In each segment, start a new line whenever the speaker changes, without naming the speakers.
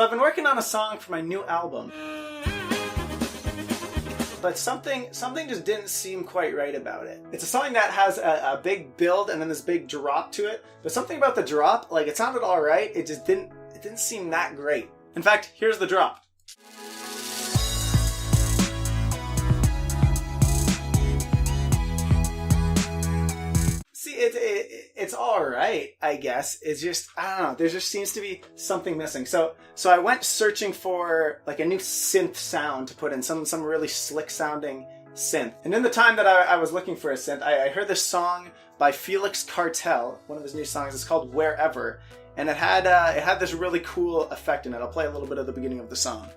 So I've been working on a song for my new album, but something just didn't seem quite right about it. It's a song that has a big build and then this big drop to it, but something about the drop, like, it sounded all right, it didn't seem that great. In fact, here's the drop. It's all right, I guess. It's just, I don't know, there just seems to be something missing. So I went searching for like a new synth sound to put in, some really slick sounding synth. And in the time that I was looking for a synth, I heard this song by Felix Cartel, one of his new songs. It's called Wherever, and it had this really cool effect in it. I'll play a little bit of the beginning of the song.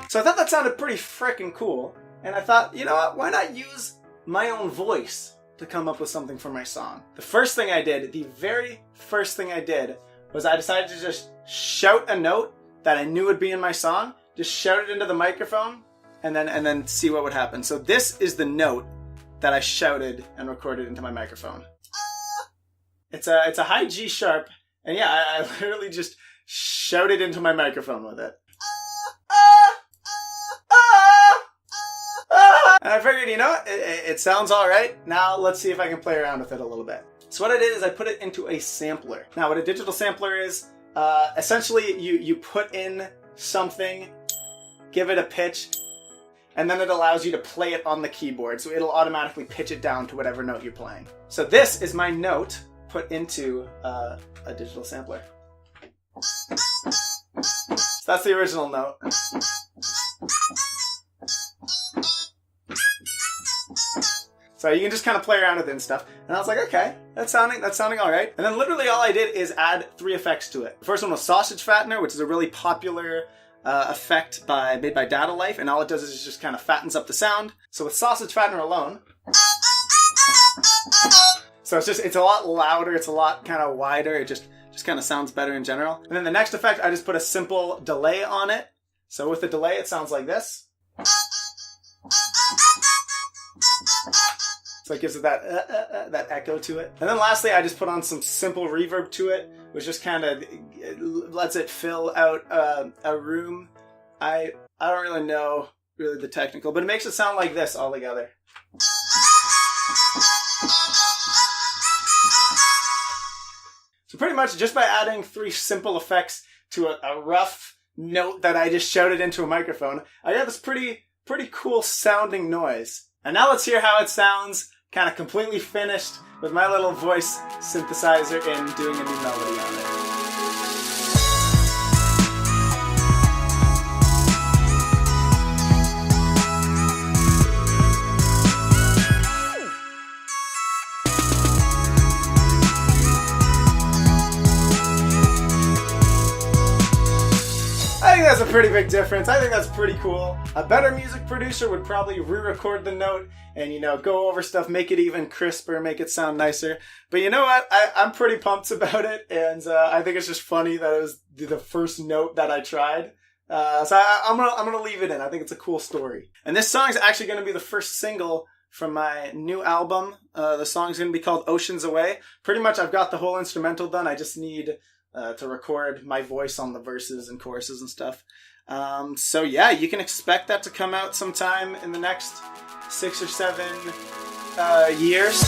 So I thought that sounded pretty freaking cool, and I thought, you know what, why not use my own voice to come up with something for my song? The very first thing I did, was I decided to just shout a note that I knew would be in my song, just shout it into the microphone, and then see what would happen. So this is the note that I shouted and recorded into my microphone. It's a high G sharp, and yeah, I literally just shouted into my microphone with it. And I figured, you know what, it sounds all right. Now let's see if I can play around with it a little bit. So what I did is I put it into a sampler. Now what a digital sampler is, essentially you put in something, give it a pitch, and then it allows you to play it on the keyboard. So it'll automatically pitch it down to whatever note you're playing. So this is my note put into a digital sampler. So that's the original note. So you can just kind of play around with it and stuff. And I was like, okay, that's sounding all right. And then literally all I did is add 3 effects to it. The first one was Sausage Fattener, which is a really popular effect made by Data Life, and all it does is just kind of fattens up the sound. So with Sausage Fattener alone, so it's a lot louder, it's a lot kind of wider, it just kind of sounds better in general. And then the next effect, I just put a simple delay on it. So with the delay, it sounds like this. So it gives it that echo to it. And then lastly, I just put on some simple reverb to it, which just kind of lets it fill out a room. I don't really know the technical, but it makes it sound like this all together. So pretty much just by adding 3 simple effects to a rough note that I just shouted into a microphone, I got this pretty cool sounding noise. And now let's hear how it sounds, kind of completely finished with my little voice synthesizer and doing a new melody on it. I think that's a pretty big difference. I think that's pretty cool. A better music producer would probably re-record the note and, you know, go over stuff, make it even crisper, make it sound nicer. But you know what? I'm pretty pumped about it, and I think it's just funny that it was the first note that I tried. So I'm gonna leave it in. I think it's a cool story. And this song is actually going to be the first single from my new album. The song's going to be called Oceans Away. Pretty much I've got the whole instrumental done. I just need to record my voice on the verses and choruses and stuff. So yeah, you can expect that to come out sometime in the next 6 or 7 years.